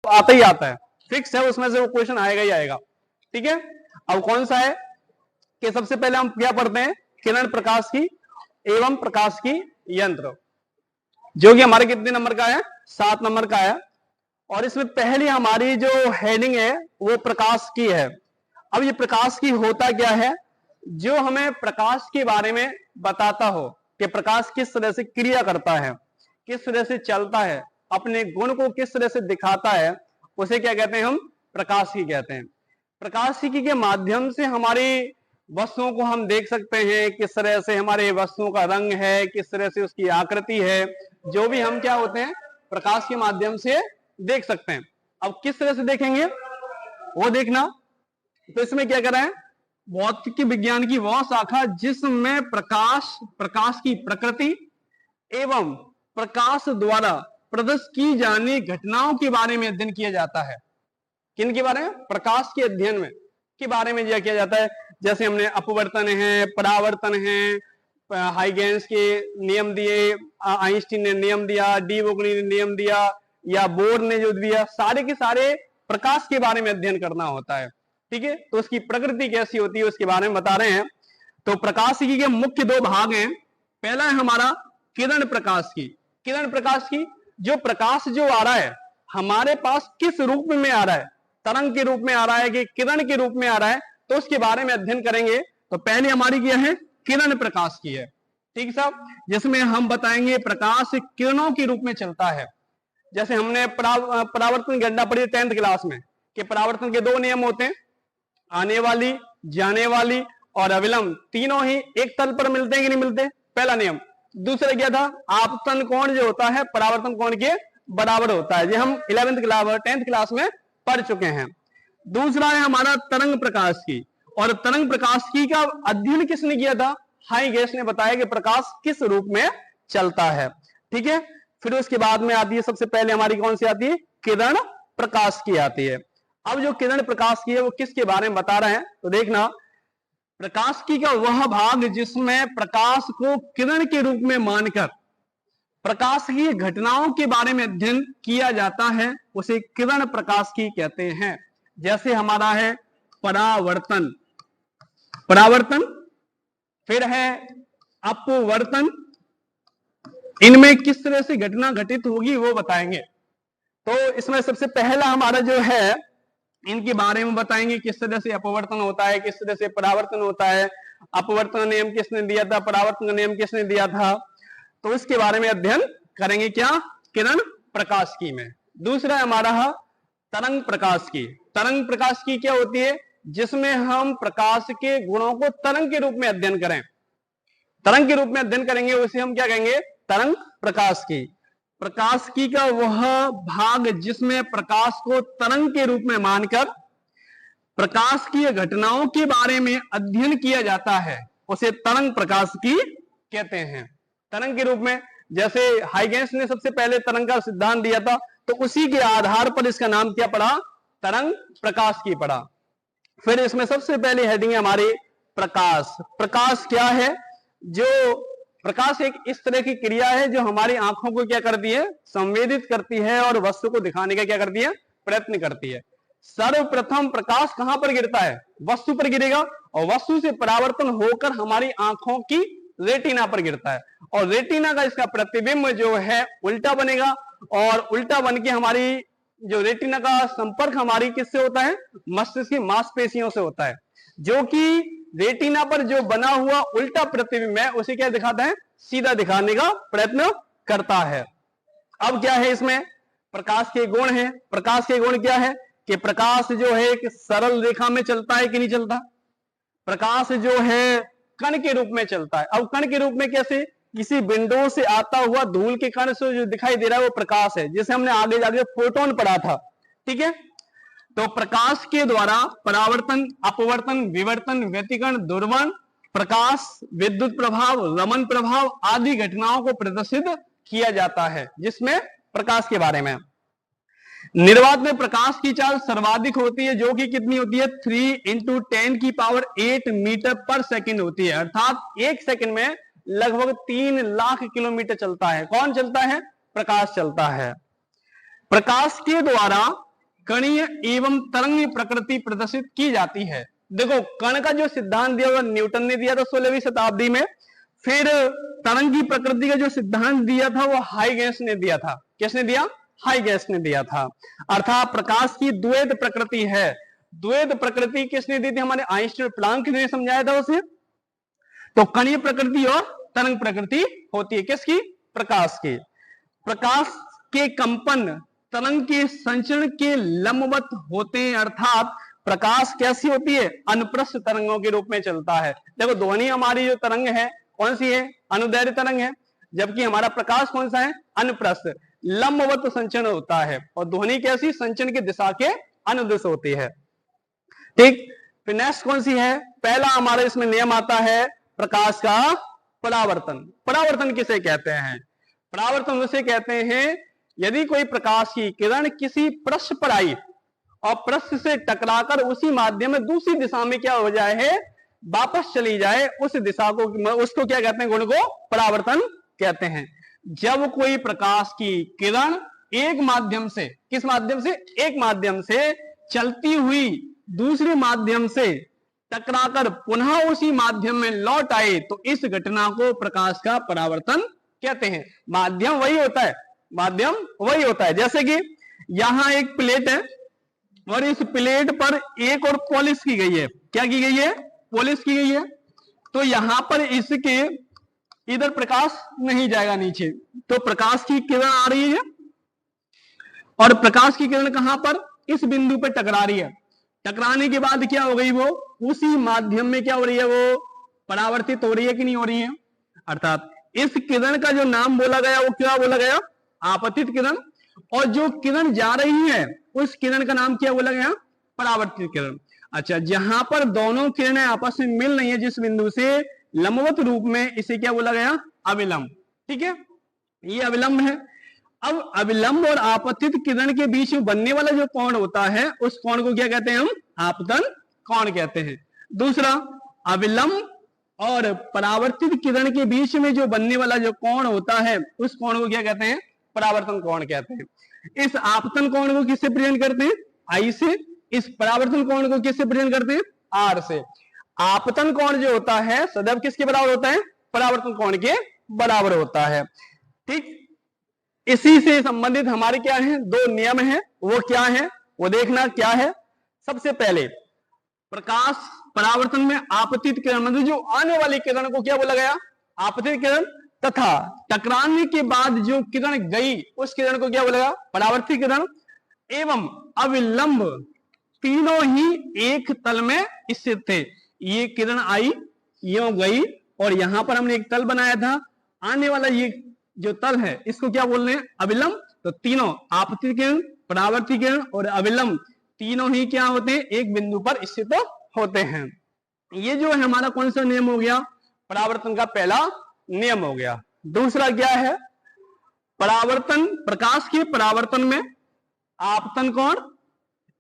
आता ही आता है, फिक्स है, उसमें से वो क्वेश्चन आएगा ही आएगा। ठीक है, अब कौन सा है कि सबसे पहले हम क्या पढ़ते हैं, किरण प्रकाश की एवं प्रकाश की यंत्र, जो कि हमारे कितने नंबर का है, 7 नंबर का है। और इसमें पहली हमारी जो हेडिंग है वो प्रकाश की है। अब ये प्रकाश की होता क्या है, जो हमें प्रकाश के बारे में बताता हो कि प्रकाश किस तरह से क्रिया करता है, किस तरह से चलता है, अपने गुण को किस तरह से दिखाता है, उसे क्या कहते हैं, हम प्रकाशिकी कहते हैं। प्रकाशिकी के माध्यम से हमारी वस्तुओं को हम देख सकते हैं, किस तरह से हमारे वस्तुओं का रंग है, किस तरह से उसकी आकृति है, जो भी हम क्या होते हैं प्रकाश के माध्यम से देख सकते हैं। अब किस तरह से देखेंगे वो देखना, तो इसमें क्या कर रहे हैं, भौतिकी विज्ञान की वह शाखा जिसमें प्रकाश की प्रकृति एवं प्रकाश द्वारा प्रदर्शित की जाने घटनाओं के बारे में अध्ययन किया जाता है। किन के बारे में, प्रकाश के अध्ययन में के बारे में यह किया जाता है। जैसे हमने अपवर्तन है, परावर्तन है, हाइगेंस के नियम दिए, आइंस्टीन ने नियम दिया, डी ब्रोगली ने नियम दिया, या बोर ने जो दिया, सारे के सारे प्रकाश के बारे में अध्ययन करना होता है। ठीक है, तो उसकी प्रकृति कैसी होती है उसके बारे में बता रहे हैं। तो प्रकाशिकी के मुख्य 2 भाग हैं। पहला है हमारा किरण प्रकाश की। किरण प्रकाश की, जो प्रकाश जो आ रहा है हमारे पास किस रूप में आ रहा है, तरंग के रूप में आ रहा है कि किरण के रूप में आ रहा है, तो उसके बारे में अध्ययन करेंगे। तो पहले हमारी क्या है, किरण प्रकाश की है। ठीक साहब, जिसमें हम बताएंगे प्रकाश किरणों के रूप में चलता है। जैसे हमने परावर्तन गणना पढ़ी 10th क्लास में कि परावर्तन के 2 नियम होते हैं, आने वाली, जाने वाली और अविलंब, तीनों ही एक तल पर मिलते हैं कि नहीं मिलते, पहला नियम। दूसरा क्या था, आपतन कोण जो होता है परावर्तन कोण के बराबर होता है, ये हम 11th क्लास 10th क्लास में पढ़ चुके हैं। दूसरा है हमारा तरंग प्रकाश की, और तरंग प्रकाश की का अध्ययन किसने किया था, हाइगेंस ने बताया कि प्रकाश किस रूप में चलता है। ठीक है, फिर उसके बाद में आती है, सबसे पहले हमारी कौन सी आती है, किरण प्रकाश की आती है। अब जो किरण प्रकाश की है वो किसके बारे में बता रहे हैं, तो देखना, प्रकाश की का वह भाग जिसमें प्रकाश को किरण के रूप में मानकर प्रकाश की घटनाओं के बारे में अध्ययन किया जाता है, उसे किरण प्रकाश की कहते हैं। जैसे हमारा है परावर्तन, फिर है अपवर्तन, इनमें किस तरह से घटना घटित होगी वो बताएंगे। तो इसमें सबसे पहला हमारा जो है, इनके बारे में बताएंगे, किस तरह से अपवर्तन होता है, किस तरह से परावर्तन होता है, अपवर्तन नियम किसने दिया था, परावर्तन नियम किसने दिया था, तो इसके बारे में अध्ययन करेंगे क्या, किरण प्रकाश की में। दूसरा हमारा तरंग प्रकाश की। तरंग प्रकाश की क्या होती है, जिसमें हम प्रकाश के गुणों को तरंग के रूप में अध्ययन करें, तरंग के रूप में अध्ययन करेंगे, उसे हम क्या कहेंगे, तरंग प्रकाश की। प्रकाश की का वह भाग जिसमें प्रकाश को तरंग के रूप में मानकर प्रकाश की घटनाओं के बारे में अध्ययन किया जाता है, उसे तरंग प्रकाश की कहते हैं। तरंग के रूप में, जैसे हाइगेंस ने सबसे पहले तरंग का सिद्धांत दिया था, तो उसी के आधार पर इसका नाम क्या पड़ा, तरंग प्रकाश की पड़ा। फिर इसमें सबसे पहले हेडिंग है हमारी प्रकाश। प्रकाश क्या है, जो प्रकाश एक इस तरह की क्रिया है जो हमारी आंखों को क्या करती है, संवेदित करती है और वस्तु को दिखाने का क्या करती है, प्रयत्न करती है। सर्वप्रथम प्रकाश कहां पर गिरता है, वस्तु पर गिरेगा, और वस्तु से परावर्तन होकर हमारी आंखों की रेटिना पर गिरता है, और रेटिना का इसका प्रतिबिंब जो है उल्टा बनेगा, और उल्टा बन के हमारी जो रेटिना का संपर्क हमारी किससे होता है, मस्तिष्क की मांसपेशियों से होता है, जो कि रेटिना पर जो बना हुआ उल्टा प्रतिबिंब है उसे क्या दिखाता है, सीधा दिखाने का प्रयत्न करता है। अब क्या है इसमें, प्रकाश के गुण है। प्रकाश के गुण क्या है कि प्रकाश जो है एक सरल रेखा में चलता है कि नहीं चलता, प्रकाश जो है कण के रूप में चलता है। अब कण के रूप में कैसे, किसी विंडो से आता हुआ धूल के कण से जो दिखाई दे रहा है वो प्रकाश है, जिसे हमने आगे जाके फोटोन पढ़ा था। ठीक है, तो प्रकाश के द्वारा परावर्तन, अपवर्तन, विवर्तन, व्यतिकरण, दुर्वर्ण, प्रकाश, विद्युत प्रभाव, रमन प्रभाव आदि घटनाओं को प्रदर्शित किया जाता है, जिसमें प्रकाश के बारे में। निर्वात में प्रकाश की चाल सर्वाधिक होती है, जो कि कितनी होती है, 3 × 10⁸ मीटर पर सेकंड होती है, अर्थात 1 सेकंड में लगभग 3 लाख किलोमीटर चलता है। कौन चलता है, प्रकाश चलता है। प्रकाश के द्वारा कणीय एवं तरंगी प्रकृति प्रदर्शित की जाती है। देखो कण का जो सिद्धांत दिया हुआ न्यूटन ने दिया था 16वीं शताब्दी में, फिर तरंग की प्रकृति का जो सिद्धांत दिया था वो हाइगेंस ने दिया था। किसने दिया? हाइगेंस ने दिया था। अर्थात प्रकाश की द्वैत प्रकृति है। द्वैत प्रकृति किसने दी थी? हमारे आइंस्टीन प्लांक ने समझाया था उसे। तो कणीय प्रकृति और तरंग प्रकृति होती है किसकी? प्रकाश की। प्रकाश के कंपन तरंग के संचरण के लंबवत होते हैं, अर्थात प्रकाश कैसी होती है? अनुप्रस्थ तरंगों के रूप में चलता है। देखो ध्वनि हमारी जो तरंग है कौन सी है? अनुदैर्घ्य तरंग है, जबकि हमारा प्रकाश कौन सा है? अनुप्रस्थ। लंबवत संचरण होता है और ध्वनि कैसी? संचरण की दिशा के अनुदिश होती है। ठीक, फिर नेक्स्ट कौन सी है? पहला हमारा इसमें नियम आता है प्रकाश का परावर्तन। परावर्तन किसे कहते हैं? परावर्तन उसे कहते हैं यदि कोई प्रकाश की किरण किसी पृष्ठ पर आई और पृष्ठ से टकराकर उसी माध्यम में दूसरी दिशा में क्या हो जाए है? वापस चली जाए, उस दिशा को, उसको क्या कहते हैं? गुण को परावर्तन कहते हैं। जब कोई प्रकाश की किरण एक माध्यम से, किस माध्यम से? एक माध्यम से चलती हुई दूसरे माध्यम से टकराकर पुनः उसी माध्यम में लौट आए तो इस घटना को प्रकाश का परावर्तन कहते हैं। माध्यम वही होता है, माध्यम वही होता है। जैसे कि यहां एक प्लेट है और इस प्लेट पर एक और पॉलिश की गई है। क्या की गई है? पॉलिश की गई है। तो यहां पर इसके इधर प्रकाश नहीं जाएगा नीचे, तो प्रकाश की किरण आ रही है और प्रकाश की किरण कहां पर? इस बिंदु पर टकरा रही है। टकराने के बाद क्या हो गई? वो उसी माध्यम में क्या हो रही है? वो परावर्तित हो रही है कि नहीं हो रही है? अर्थात इस किरण का जो नाम बोला गया वो क्या बोला गया? आपतित किरण। और जो किरण जा रही है उस किरण का नाम क्या बोला गया? परावर्तित किरण। अच्छा, जहां पर दोनों किरणें आपस में मिल रही है जिस बिंदु से, लंबवत रूप में, इसे क्या बोला गया? अविलंब। ठीक है, ये अविलंब है। अब अविलंब और आपतित किरण के बीच में बनने वाला जो कोण होता है उस कोण को क्या कहते हैं? हम आपतन कोण कहते हैं। दूसरा, अविलंब और परावर्तित किरण के बीच में जो बनने वाला जो कोण होता है उस कोण को क्या कहते हैं? परावर्तन कोण कहते हैं। इस आपतन कोण को किससे प्रेजेंट करते हैं? आई से। इस परावर्तन कोण को किससे प्रेजेंट करते हैं? आर से। आपतन कोण जो होता है सदैव किसके बराबर होता है? परावर्तन कोण के बराबर होता है। ठीक, इसी से संबंधित हमारे क्या है? दो नियम है। वो क्या है? वो देखना क्या है। सबसे पहले प्रकाश परावर्तन में आपतित किरण, मतलब जो आने वाली किरण को क्या बोला गया? आपतित किरण। तथा टकराने के बाद जो किरण गई उस किरण को क्या बोला गया? परावर्तित किरण। एवं अविलंब, तीनों ही एक तल में स्थित थे। ये किरण आई, यो गई, और यहां पर हमने एक तल बनाया था। आने वाला ये जो तल है इसको क्या बोल रहे हैं? अविलंब। तो तीनों, आपतित किरण, परावर्तित किरण और अविलंब, तीनों ही क्या होते हैं? एक बिंदु पर स्थित होते हैं। ये जो है हमारा कौन सा नियम हो गया? परावर्तन का पहला नियम हो गया। दूसरा क्या है? परावर्तन, प्रकाश के परावर्तन में आपतन कोण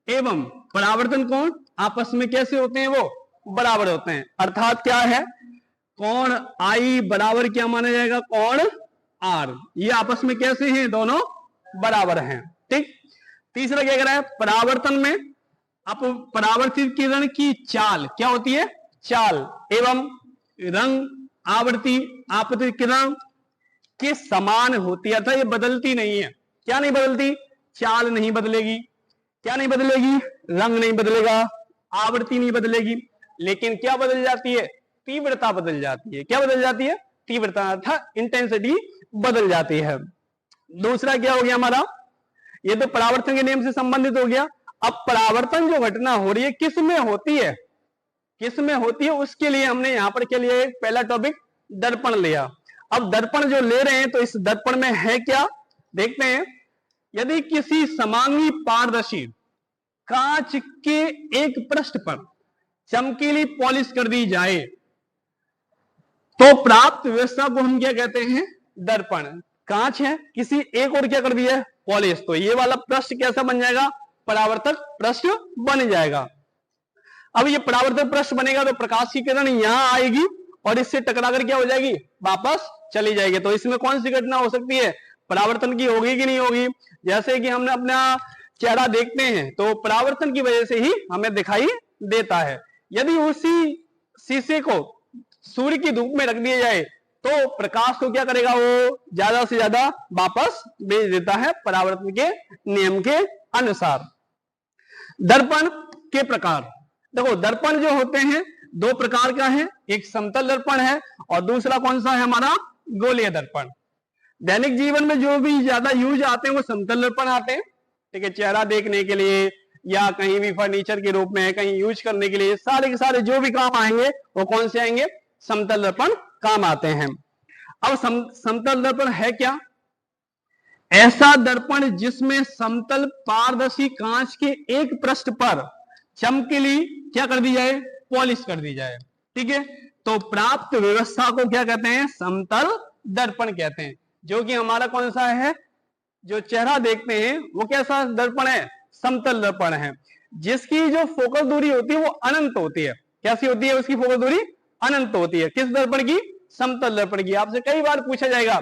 एवं परावर्तन कोण आपस में कैसे होते हैं? वो बराबर होते हैं। अर्थात क्या है? कोण आई बराबर क्या माना जाएगा? कोण आर। ये आपस में कैसे हैं? दोनों बराबर हैं। ठीक। तीसरा क्या कह रहा है? परावर्तन में अब परावर्तित किरण की चाल क्या होती है? चाल एवं रंग आवृत्ति आपतित किरण के समान होती है, अर्थात ये बदलती नहीं है। क्या नहीं बदलती? चाल नहीं बदलेगी। क्या नहीं बदलेगी? रंग नहीं बदलेगा, आवृत्ति नहीं बदलेगी, लेकिन क्या बदल जाती है? तीव्रता बदल जाती है। क्या बदल जाती है? तीव्रता, अर्थात इंटेंसिटी बदल जाती है। दूसरा क्या हो गया हमारा? ये तो परावर्तन के नियम से संबंधित हो गया। अब परावर्तन जो घटना हो रही है किस में होती है? किस में होती है उसके लिए हमने यहां पर क्या लिया? पहला टॉपिक दर्पण लिया। अब दर्पण जो ले रहे हैं तो इस दर्पण में है क्या, देखते हैं। यदि किसी समांगी पारदर्शी कांच के एक पृष्ठ पर चमकीली पॉलिश कर दी जाए तो प्राप्त व्यवस्था को हम क्या कहते हैं? दर्पण। कांच है, किसी एक और क्या कर दिया? पॉलिश। तो ये वाला पृष्ठ कैसा बन जाएगा? परावर्तक पृष्ठ बन जाएगा। अब ये परावर्तक पृष्ठ बनेगा तो प्रकाश की किरण यहां आएगी और इससे टकराकर क्या हो जाएगी? वापस चली जाएगी। तो इसमें कौन सी घटना हो सकती है? परावर्तन की होगी कि नहीं होगी? जैसे कि हमने अपना चेहरा देखते हैं तो परावर्तन की वजह से ही हमें दिखाई देता है। यदि उसी शीशे को सूर्य की धूप में रख दिया जाए तो प्रकाश को क्या करेगा, वो ज्यादा से ज्यादा वापस भेज देता है परावर्तन के नियम के अनुसार। दर्पण के प्रकार, देखो दर्पण जो होते हैं दो प्रकार का है, एक समतल दर्पण है और दूसरा कौन सा है हमारा, गोलीय दर्पण। दैनिक जीवन में जो भी ज्यादा यूज आते हैं वो समतल दर्पण आते हैं, ठीक है, चेहरा देखने के लिए या कहीं भी फर्नीचर के रूप में कहीं यूज करने के लिए सारे के सारे जो भी काम आएंगे वो कौन से आएंगे, समतल दर्पण काम आते हैं। अब समतल दर्पण है क्या, ऐसा दर्पण जिसमें समतल पारदर्शी कांच के एक पृष्ठ पर चमकीली क्या कर दी जाए, पॉलिश कर दी जाए, ठीक है। तो प्राप्त व्यवस्था को क्या कहते हैं, समतल दर्पण कहते हैं। जो कि हमारा कौन सा है, जो चेहरा देखते हैं वो कैसा दर्पण है, समतल दर्पण है, जिसकी जो फोकस दूरी होती है वो अनंत होती है। कैसी होती है उसकी फोकस दूरी, अनंत होती है। किस दर्पण की, समतल दर्पण की। आपसे कई बार पूछा जाएगा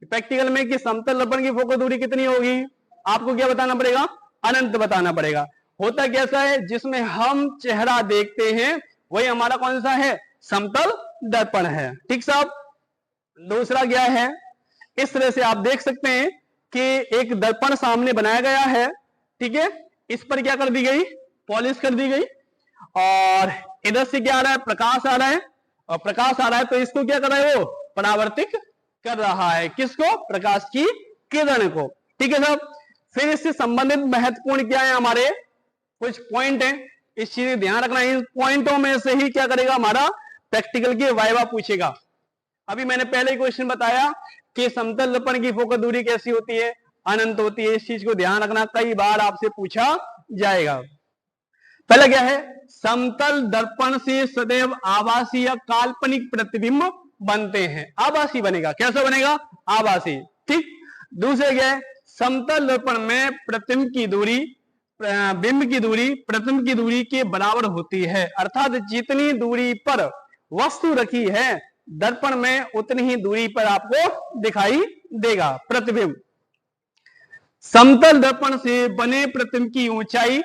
प्रैक्टिकल में कि समतल दर्पण की फोकस दूरी कितनी होगी, आपको क्या बताना पड़ेगा, अनंत बताना पड़ेगा। होता कैसा है, जिसमें हम चेहरा देखते हैं वही हमारा कौन सा है, समतल दर्पण है, ठीक साहब। दूसरा क्या है, इस तरह से आप देख सकते हैं कि एक दर्पण सामने बनाया गया है, ठीक है, इस पर क्या कर दी गई, पॉलिश कर दी गई और इधर से क्या आ रहा है, प्रकाश आ रहा है और प्रकाश आ रहा है तो इसको क्या कर रहा है, वो परावर्तित कर रहा है, किसको, प्रकाश की किरण को, ठीक है साहब। फिर इससे संबंधित महत्वपूर्ण क्या है, हमारे कुछ पॉइंट हैं, इस चीज को ध्यान रखना। इन पॉइंटों में से ही क्या करेगा, हमारा प्रैक्टिकल के वाइवा पूछेगा। अभी मैंने पहले ही क्वेश्चन बताया कि समतल दर्पण की फोकस दूरी कैसी होती है, अनंत होती है। इस चीज को ध्यान रखना, कई बार आपसे पूछा जाएगा। पहला क्या है, समतल दर्पण से सदैव आभासी या काल्पनिक प्रतिबिंब बनते हैं। आभासी बनेगा, कैसा बनेगा, आभासी, ठीक। दूसरा क्या है, समतल दर्पण में प्रतिबिंब की दूरी, बिंब की दूरी प्रतिबिंब की दूरी के बराबर होती है, अर्थात जितनी दूरी पर वस्तु रखी है दर्पण में उतनी ही दूरी पर आपको दिखाई देगा प्रतिबिंब। समतल दर्पण से बने प्रतिबिंब की ऊंचाई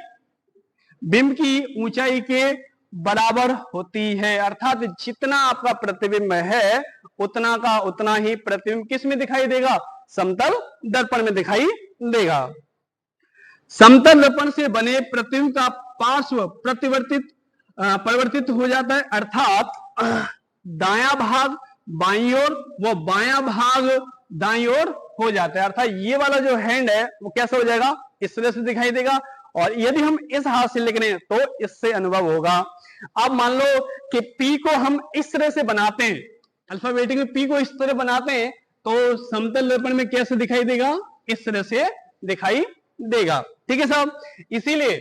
बिंब की ऊंचाई के बराबर होती है, अर्थात जितना आपका प्रतिबिंब है उतना का उतना ही प्रतिबिंब किस में दिखाई देगा, समतल दर्पण में दिखाई देगा। समतल दर्पण से बने प्रतिबिंब का पार्श्व परिवर्तित हो जाता है, अर्थात दायां भाग बाईं ओर व बायां भाग दाईं ओर हो जाता है, अर्थात ये वाला जो हैंड है वो कैसा हो जाएगा, इस तरह से दिखाई देगा। और यदि हम इस हाथ से लिख रहे हैं तो इससे अनुभव होगा। अब मान लो कि पी को हम इस तरह से बनाते हैं, अल्फाबेटिक में पी को इस तरह बनाते हैं तो समतल दर्पण में कैसे दिखाई देगा, इस तरह से दिखाई देगा, ठीक है साहब। इसीलिए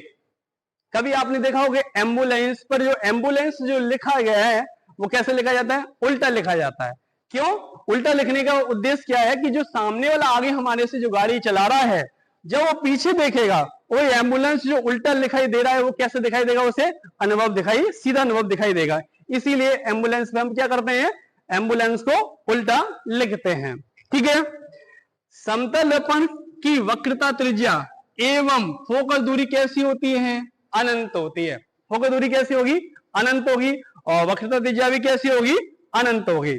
कभी आपने देखा होगा एम्बुलेंस पर जो एम्बुलेंस जो लिखा गया है वो कैसे लिखा जाता है, उल्टा लिखा जाता है। क्यों उल्टा लिखने का उद्देश्य क्या है कि जो सामने वाला आगे हमारे से जो गाड़ी चला रहा है जब वो पीछे देखेगा वो एम्बुलेंस जो उल्टा दिखाई दे रहा है वो कैसे दिखाई देगा, उसे अनुभव दिखाई, सीधा अनुभव दिखाई देगा। इसीलिए एम्बुलेंस में हम क्या करते हैं, एम्बुलेंस को उल्टा लिखते हैं, ठीक है। समतल दर्पण की वक्रता त्रिज्या एवं फोकस दूरी कैसी होती है, अनंत होती है। फोकस दूरी कैसी होगी, अनंत होगी और वक्रता त्रिज्या भी कैसी होगी, अनंत होगी।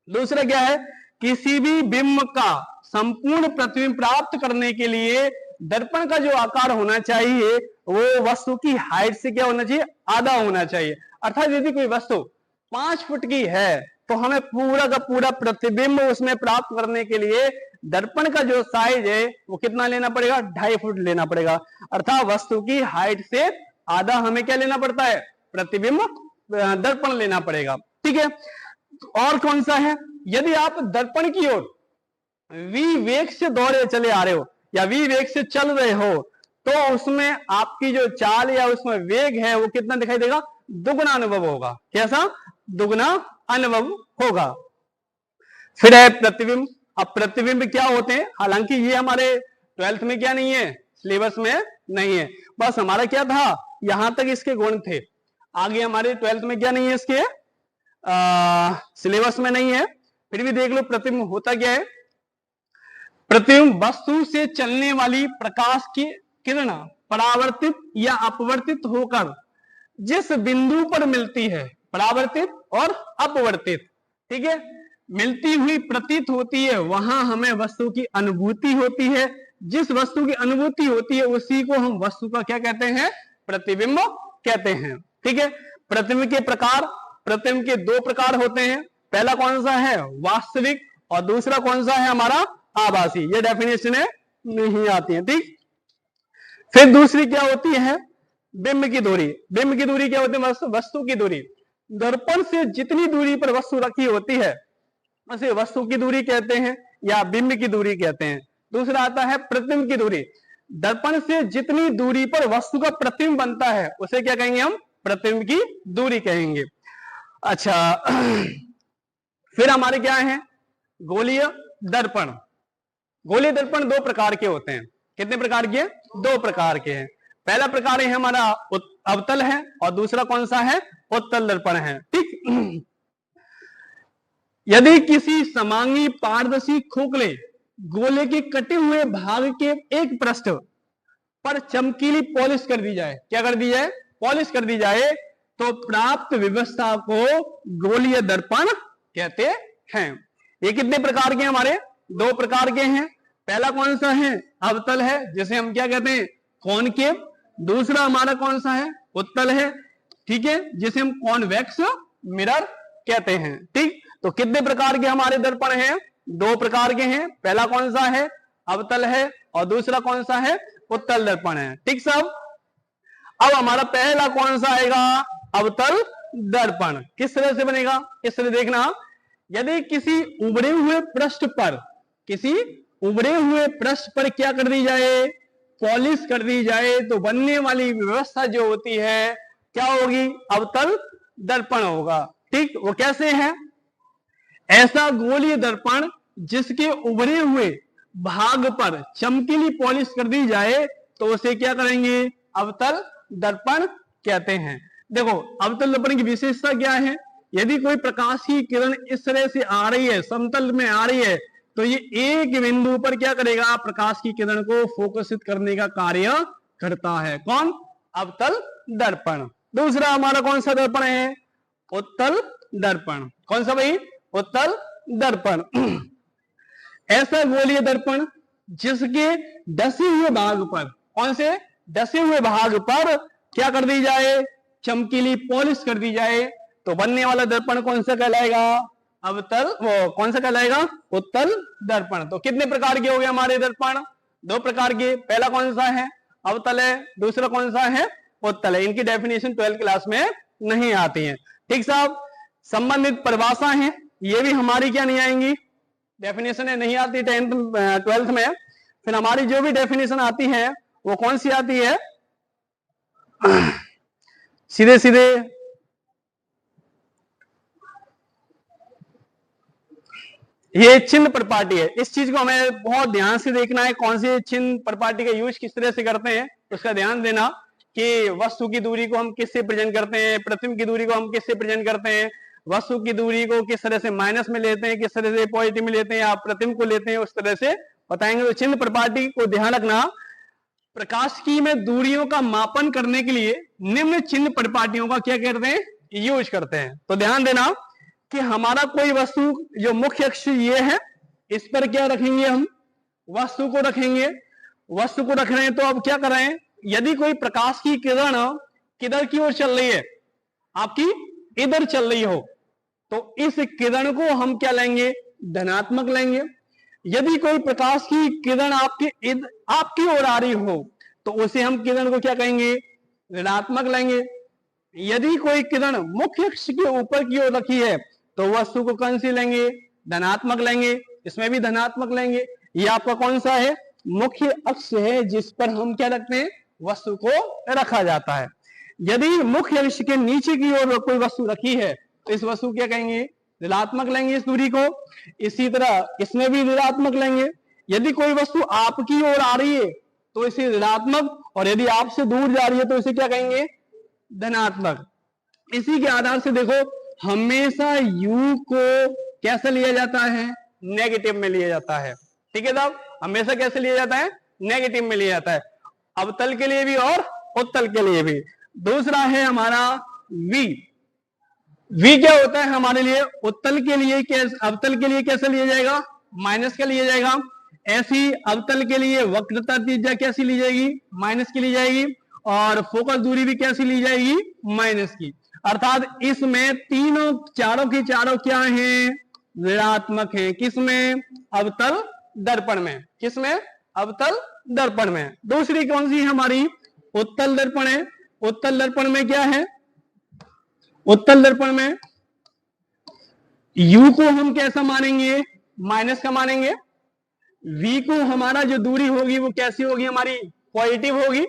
दूसरा क्या है, किसी भी बिंब का संपूर्ण प्रतिबिंब प्राप्त करने के लिए दर्पण का जो आकार होना चाहिए वो वस्तु की हाइट से क्या होना चाहिए, आधा होना चाहिए। अर्थात यदि कोई वस्तु 5 फुट की है तो हमें पूरा का पूरा प्रतिबिंब उसमें प्राप्त करने के लिए दर्पण का जो साइज है वो कितना लेना पड़ेगा, 2.5 फुट लेना पड़ेगा। अर्थात वस्तु की हाइट से आधा हमें क्या लेना पड़ता है, प्रतिबिंब दर्पण लेना पड़ेगा, ठीक है। और कौन सा है, यदि आप दर्पण की ओर v वेग से दौड़े चले आ रहे हो या v वेग से चल रहे हो तो उसमें आपकी जो चाल या उसमें वेग है वो कितना दिखाई देगा, दुगना अनुभव होगा। कैसा, दुगना अनुभव होगा। फिर है प्रतिबिंब। अब प्रतिबिंब क्या होते हैं, हालांकि ये हमारे 12th में क्या नहीं है, सिलेबस में नहीं है, बस हमारा क्या था यहां तक इसके गुण थे, आगे हमारे 12th में क्या नहीं है, इसके सिलेबस में नहीं है। फिर भी देख लो प्रतिबिंब होता क्या है। प्रतिबिंब वस्तु से चलने वाली प्रकाश की किरण परावर्तित या अपवर्तित होकर जिस बिंदु पर मिलती है, परावर्तित और अपवर्तित, ठीक है, मिलती हुई प्रतीत होती है, वहां हमें वस्तु की अनुभूति होती है। जिस वस्तु की अनुभूति होती है उसी को हम वस्तु का क्या कहते हैं, प्रतिबिंब कहते हैं। ठीक है, प्रतिबिंब के प्रकार, प्रतिबिंब के दो प्रकार होते हैं। पहला कौन सा है, वास्तविक, और दूसरा कौन सा है हमारा, आभासी। ये डेफिनेशन है नहीं आती है। ठीक, फिर दूसरी क्या होती है, बिंब की दूरी। बिंब की दूरी क्या होती है, वस्तु की दूरी। दर्पण से जितनी दूरी पर वस्तु रखी होती है उसे वस्तु की दूरी कहते हैं या बिंब की दूरी कहते हैं। दूसरा आता है प्रतिबिंब की दूरी। दर्पण से जितनी दूरी पर वस्तु का प्रतिबिंब बनता है उसे क्या कहेंगे हम, प्रतिबिंब की दूरी कहेंगे। अच्छा, फिर हमारे क्या है, गोलीय दर्पण। गोलीय दर्पण दो प्रकार के होते हैं। कितने प्रकार के, दो प्रकार के हैं। पहला प्रकार है हमारा अवतल है और दूसरा कौन सा है, उत्तल दर्पण है। ठीक, यदि किसी समांगी पारदर्शी खोखले गोले के कटे हुए भाग के एक पृष्ठ पर चमकीली पॉलिश कर दी जाए, क्या कर दी जाए, पॉलिश कर दी जाए, तो प्राप्त व्यवस्था को गोलीय दर्पण कहते हैं। ये कितने प्रकार के हमारे, दो प्रकार के हैं। पहला कौन सा है, अवतल है, जिसे हम क्या कहते हैं, कॉनकेव। दूसरा हमारा कौन सा है, उत्तल है, ठीक है, जिसे हम कॉन्वेक्स मिरर कहते हैं। ठीक, तो कितने प्रकार के हमारे दर्पण हैं, दो प्रकार के हैं। पहला कौन सा है, अवतल है, और दूसरा कौन सा है, उत्तल दर्पण है। ठीक सब, अब हमारा पहला कौन सा आएगा, अवतल दर्पण। किस तरह से बनेगा, इस तरह देखना, यदि किसी उभरे हुए पृष्ठ पर, किसी उभरे हुए पृष्ठ पर क्या कर दी जाए, पॉलिश कर दी जाए, तो बनने वाली व्यवस्था जो होती है क्या होगी, अवतल दर्पण होगा। ठीक, वो कैसे है, ऐसा गोलीय दर्पण जिसके उभरे हुए भाग पर चमकीली पॉलिश कर दी जाए तो उसे क्या करेंगे, अवतल दर्पण कहते हैं। देखो अवतल दर्पण की विशेषता क्या है, यदि कोई प्रकाश की किरण इस तरह से आ रही है, समतल में आ रही है, तो ये एक बिंदु पर क्या करेगा, प्रकाश की किरण को फोकसित करने का कार्य करता है। कौन, अवतल दर्पण। दूसरा हमारा कौन सा दर्पण है, उत्तल दर्पण। कौन सा भाई, उत्तल दर्पण। ऐसा गोलीय दर्पण जिसके डसे हुए भाग पर, कौन से, डसे हुए भाग पर क्या कर दी जाए, चमकीली पॉलिश कर दी जाए, तो बनने वाला दर्पण कौन सा कहलाएगा, अवतल, वो कौन सा कहलाएगा, उत्तल दर्पण। तो कितने प्रकार के हो गए हमारे दर्पण, दो प्रकार के। पहला कौन सा है, अवतल है, दूसरा कौन सा है, उत्तल है। इनकी डेफिनेशन 12th क्लास में नहीं आती है। ठीक साहब, संबंधित परिभाषा है, ये भी हमारी क्या नहीं आएंगी, डेफिनेशन है नहीं आती 10th 12th में। फिर हमारी जो भी डेफिनेशन आती है वो कौन सी आती है, सीधे सीधे ये चिन्ह प्रपाटी है। इस चीज को हमें बहुत ध्यान से देखना है, कौन सी चिन्ह प्रपाटी का यूज किस तरह से करते हैं, उसका ध्यान देना कि वस्तु की दूरी को हम किससे प्रेजेंट करते हैं, प्रतिबिंब की दूरी को हम किससे प्रेजेंट करते हैं, वस्तु की दूरी को किस तरह से माइनस में लेते हैं, किस तरह से पॉजिटिव में लेते हैं, या प्रतिबिंब को लेते हैं, उस तरह से बताएंगे। तो चिन्ह प्रपाटी को ध्यान रखना, प्रकाश की में दूरियों का मापन करने के लिए निम्न चिन्ह प्रपाटियों का क्या करते हैं, यूज करते हैं। तो ध्यान देना कि हमारा कोई वस्तु जो मुख्य अक्ष ये है, इस पर क्या रखेंगे हम, वस्तु को रखेंगे। वस्तु को रख रहे हैं तो अब क्या कर रहे हैं, यदि कोई प्रकाश की किरण किधर की ओर चल रही है, आपकी इधर चल रही हो, तो इस किरण को हम क्या लेंगे, धनात्मक लेंगे। यदि कोई प्रकाश की किरण आपकी ओर आ रही हो तो उसे हम किरण को क्या कहेंगे, ऋणात्मक लेंगे। यदि कोई किरण मुख्य अक्ष के ऊपर की ओर रखी है तो वस्तु को कौन सी लेंगे, धनात्मक लेंगे। इसमें भी धनात्मक लेंगे। ये आपका कौन सा है, मुख्य अक्ष है जिस पर हम क्या रखते हैं, वस्तु को रखा जाता है। यदि मुख्य अक्ष के नीचे की ओर कोई वस्तु रखी है तो इस वस्तु को क्या कहेंगे, ऋणात्मक लेंगे इस दूरी को। इसी तरह इसमें भी ऋणात्मक लेंगे। यदि कोई वस्तु आपकी ओर आ रही है तो इसे ऋणात्मक, और यदि आपसे दूर जा रही है तो इसे क्या कहेंगे, धनात्मक। इसी के आधार से देखो हमेशा U को कैसे लिया जाता है, नेगेटिव में लिया जाता है। ठीक है साहब, हमेशा कैसे लिया जाता है, नेगेटिव में लिया जाता है। अवतल के लिए भी और उत्तल के लिए भी। दूसरा है हमारा v। v क्या होता है हमारे लिए, उत्तल के लिए अवतल के लिए कैसे लिया जाएगा, माइनस का लिया जाएगा। ऐसी अवतल के लिए वक्रता त्रिज्या कैसी ली जाएगी, माइनस की ली जाएगी। और फोकस दूरी भी कैसी ली जाएगी, माइनस की। अर्थात इसमें तीनों चारों की चारों क्या हैं, ऋणात्मक हैं। किसमें, अवतल दर्पण में। किसमें, अवतल दर्पण में। दूसरी कौन सी हमारी, उत्तल दर्पण है। उत्तल दर्पण में क्या है, उत्तल दर्पण में u को हम कैसा मानेंगे, माइनस का मानेंगे। v को हमारा जो दूरी होगी वो कैसी होगी, हमारी पॉजिटिव होगी।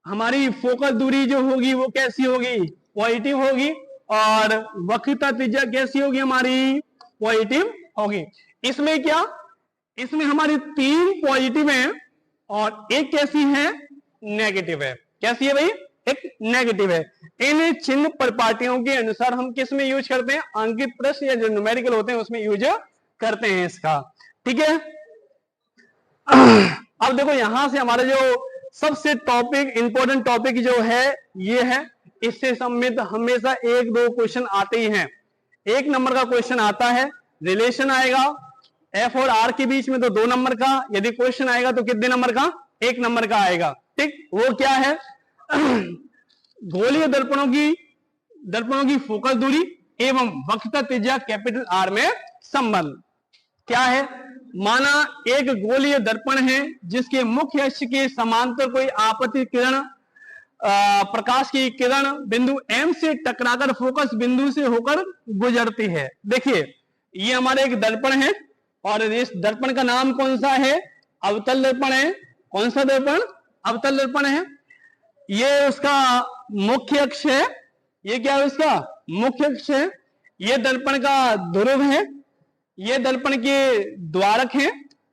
हमारी फोकस दूरी जो होगी वो कैसी होगी, पॉजिटिव होगी। और वक्रता त्रिज्या कैसी होगी, हमारी पॉजिटिव होगी। इसमें क्या, इसमें हमारी 3 पॉजिटिव है और एक कैसी है, नेगेटिव है। कैसी है भाई, एक नेगेटिव है। इन चिन्ह प्रपाटियों के अनुसार हम किस में यूज करते हैं, अंकित प्रश्न या जो न्यूमेरिकल होते हैं उसमें यूज करते हैं इसका। ठीक है, अब देखो यहां से हमारा जो सबसे टॉपिक, इंपॉर्टेंट टॉपिक जो है ये है, इससे संबंधित हमेशा 1-2 क्वेश्चन आते ही हैं। 1 नंबर का क्वेश्चन आता है, रिलेशन आएगा एफ और आर के बीच में तो 2 नंबर का, यदि क्वेश्चन आएगा तो कितने नंबर का, 1 नंबर का आएगा। ठीक, वो क्या है, गोलीय दर्पणों की फोकस दूरी एवं वक्रता त्रिज्या कैपिटल आर में संबंध। क्या है, माना एक गोलीय दर्पण है जिसके मुख्य अक्ष के समांतर कोई आपतित किरण, प्रकाश की किरण बिंदु M से टकराकर फोकस बिंदु से होकर गुजरती है। देखिए ये हमारे एक दर्पण है और इस दर्पण का नाम कौन सा है, अवतल दर्पण है। कौन सा दर्पण, अवतल दर्पण है। ये उसका मुख्य अक्ष है, ये क्या है उसका मुख्य अक्ष है। ये दर्पण का ध्रुव है, ये दर्पण के द्वारक हैं।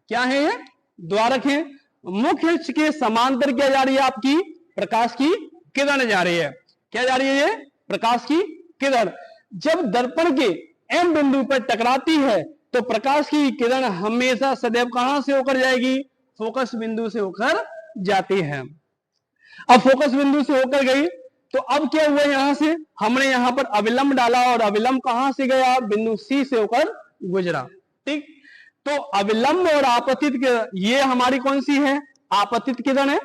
क्या है ये, द्वारक हैं। मुख्य अक्ष के समांतर क्या जा रही है, आपकी प्रकाश की किरण जा रही है। क्या जा रही है, ये प्रकाश की किरण। जब दर्पण के M बिंदु पर टकराती है तो प्रकाश की किरण हमेशा सदैव कहां से होकर जाएगी, फोकस बिंदु से होकर जाती है। अब फोकस बिंदु से होकर गई तो अब क्या हुआ, यहां से हमने यहां पर अविलंब डाला और अविलंब कहां से गया, बिंदु C से होकर गुजरा। ठीक, तो अविलंब और आपतित किरण, ये हमारी कौन सी है, आपतित किरण है।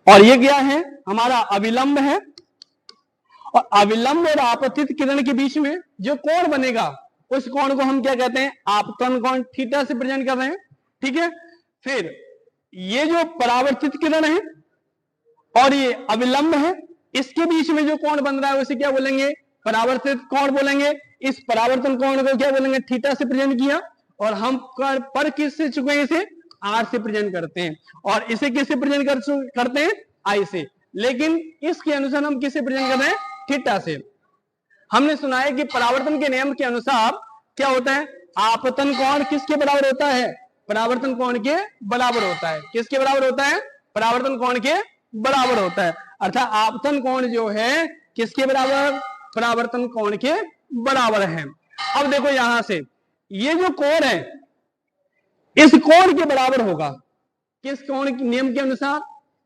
और ये क्या है, हमारा अविलंब है। और अविलंब और आपतित किरण के बीच में जो कोण बनेगा उस कोण को हम क्या कहते हैं, आपतन कोण, थीटा से प्रेजेंट कर रहे हैं। ठीक है, फिर ये जो परावर्तित किरण है और ये अविलंब है, इसके बीच में जो कोण बन रहा है उसे क्या बोलेंगे, परावर्तित कोण बोलेंगे। इस परावर्तन कोण को क्या बोलेंगे, थीटा से प्रेजेंट किया। और हम पर किससे चुके हैं, इसे आर से प्रेजेंट करते हैं। और इसे किससे प्रेजेंट करते हैं, आई से। लेकिन इसके अनुसार हम किससे प्रेजेंट कर रहे हैं, थीटा से। हमने सुना है कि परावर्तन के नियम के अनुसार क्या होता है, आपतन कोण किसके बराबर होता है, परावर्तन कोण के बराबर होता है। किसके बराबर होता है, परावर्तन कोण के बराबर होता है। अर्थात आपतन कोण जो है किसके बराबर, परावर्तन कोण के बराबर है। अब देखो यहां से ये जो कोण है इस कोण के बराबर होगा, किस कोण के नियम के अनुसार,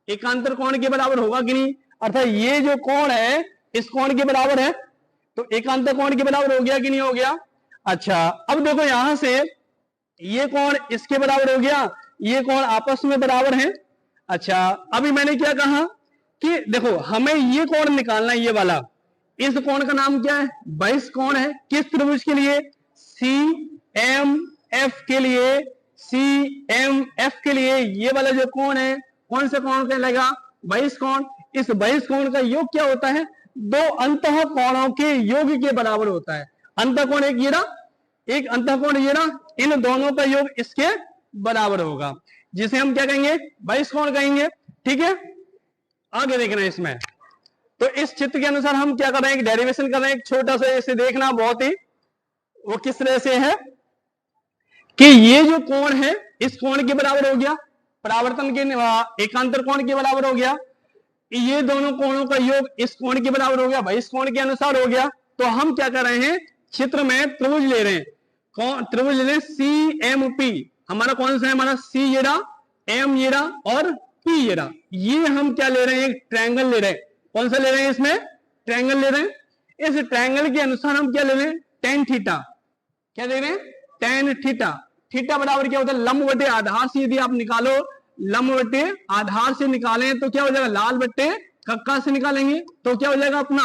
एकांतर कोण के बराबर होगा कि नहीं। अर्थात ये जो कोण है इस कोण के बराबर है, तो एकांतर कोण के बराबर हो गया कि नहीं हो गया। अच्छा, अब देखो यहां से ये कोण इसके बराबर हो गया, ये कोण आपस में बराबर है। अच्छा, अभी मैंने क्या कहा कि देखो हमें ये कोण निकालना है, ये वाला। इस कोण का नाम क्या है, बहिष कोण है। किस त्रिभुज के लिए, CMF के लिए। CMF के लिए ये वाला जो कोण है, कौन सा कोण कहलाएगा, बहिष कोण। इस बहिष कोण का योग क्या होता है, 2 अंतः कोणों के योग के बराबर होता है। अंतः कोण एक ये रहा, एक अंतः कोण ये रहा, इन दोनों का योग इसके बराबर होगा, जिसे हम क्या कहेंगे, बहिष कोण कहेंगे। ठीक है, आगे देखना इसमें। तो इस चित्र के अनुसार हम क्या कर रहे हैं, डेरिवेशन कर रहे हैं। एक छोटा सा इसे देखना, बहुत ही वो किस तरह से है कि ये जो कोण है इस कोण के बराबर हो गया, परावर्तन के एकांतर कोण के बराबर हो गया। ये दोनों कोणों का योग इस कोण के बराबर हो गया, भाई इस कोण के अनुसार हो गया। तो हम क्या कर रहे हैं, चित्र में त्रिभुज ले रहे हैं। कौन त्रिभुज ले रहे हैं, CMP। हमारा कौन सा है, हमारा C ये रहा, M ये रहा और पी, ये हम क्या ले रहे हैं, एक ट्रायंगल ले रहे हैं। कौन सा ले रहे हैं, इसमें ट्रायंगल ले रहे हैं। इस ट्रायंगल के अनुसार हम क्या ले रहे हैं, टेन थीटा। क्या ले रहे हैं, टेन थीटा। थीटा बराबर क्या होता है, लंब बटे आधार से यदि आप निकालो, लंब बटे आधार से निकालें तो क्या हो जाएगा, लाल बटे कक्का से निकालेंगे तो क्या हो जाएगा अपना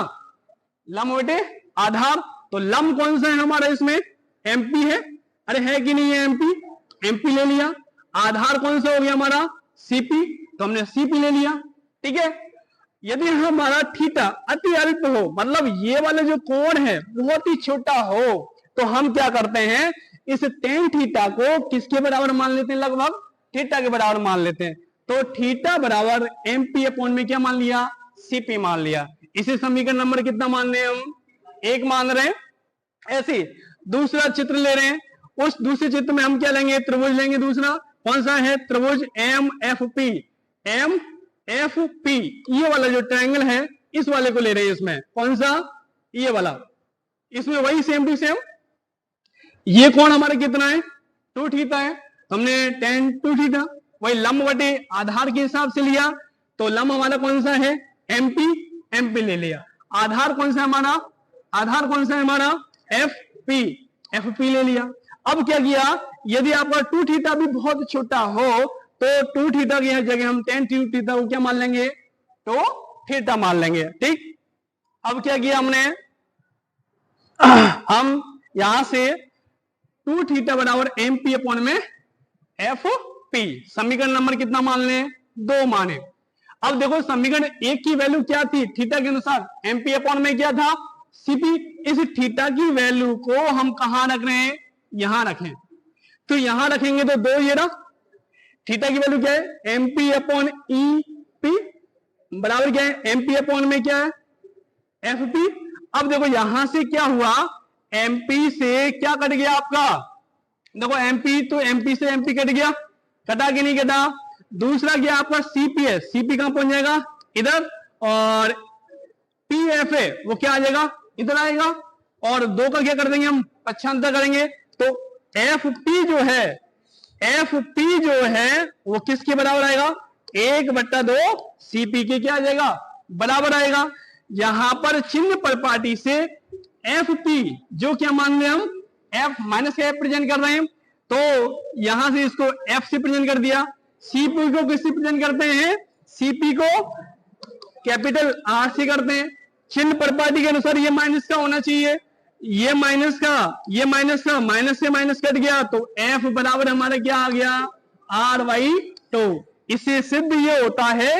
लंब बटे आधार। तो लंब कौन सा है हमारा इसमें, एमपी है। अरे है कि नहीं है एमपी, एमपी ले लिया। आधार कौन सा हो गया हमारा, सीपी, तो हमने सीपी ले लिया। ठीक है, यदि हमारा थीटा अति अल्प हो, मतलब ये वाला जो कोण है बहुत ही छोटा हो, तो हम क्या करते हैं, इस टेन थीटा को किसके बराबर मान लेते हैं, लगभग थीटा के बराबर मान लेते हैं। तो थीटा बराबर एमपी अपॉन में क्या मान लिया, सीपी मान लिया। इसे समीकरण नंबर कितना मान रहे हैं हम, एक मान रहे हैं। ऐसे दूसरा चित्र ले रहे हैं, उस दूसरे चित्र में हम क्या लेंगे, त्रिभुज लेंगे। दूसरा कौन सा है, त्रिभुज M F P. M F P, ये वाला जो ट्रायंगल है इस वाले को ले रहे हैं। इसमें कौन सा, ये वाला, इसमें वही सेम टू सेम। ये कोण हमारा कितना है, 2 थीटा है, हमने tan 2 थीटा वही लंब बटे आधार के हिसाब से लिया। तो लंब हमारा कौन सा है, एमपी, एमपी ले लिया। आधार कौन सा है हमारा, आधार कौन सा है हमारा, एफपी, एफपी ले लिया। अब क्या किया, यदि आपका 2 थीटा भी बहुत छोटा हो तो 2 थीटा की जगह हम tan 2 थीटा को क्या मान लेंगे, तो थीटा मान लेंगे। ठीक, अब क्या किया हमने, हम यहां से 2 थीटा बराबर एम पी अपॉन में एफ पी, समीकरण नंबर कितना मान लें, 2 माने। अब देखो समीकरण 1 की वैल्यू क्या थी, थीटा के अनुसार एम पी अपॉन में क्या था, सीपी। इस थीटा की वैल्यू को हम कहां रख रहे हैं, यहां रखें। तो यहां रखेंगे तो 2, ये रहा थीटा की वैल्यू क्या है, M P upon E P बराबर क्या है, एम पी अपॉन में क्या है, एफ पी। अब देखो यहां से क्या हुआ, एमपी से क्या कट गया आपका, देखो एमपी तो एमपी से एमपी कट गया, कटा कि नहीं कटा। दूसरा क्या आपका सीपी है, सीपी कहां पहुंच जाएगा, इधर। और पीएफ है वो क्या आ जाएगा, इधर आएगा। और 2 का क्या कर देंगे हम, पक्षांतर करेंगे। तो एफ पी जो है, एफ पी जो है वो किसके बराबर आएगा, 1/2 सीपी के क्या आ जाएगा, बराबर आएगा। यहां पर चिन्ह परिपाटी से एफ पी जो क्या मान रहे हम, एफ माइनस का एफ प्रेजेंट कर रहे हैं, तो यहां से इसको एफ से प्रेजेंट कर दिया। सीपी को किससे प्रेजेंट करते हैं, सीपी को कैपिटल आर से करते हैं। चिन्ह परिपाटी के अनुसार ये माइनस का होना चाहिए, ये माइनस का, ये माइनस का, माइनस से माइनस कट गया, तो एफ बराबर हमारा क्या आ गया, R/2। इससे सिद्ध ये होता है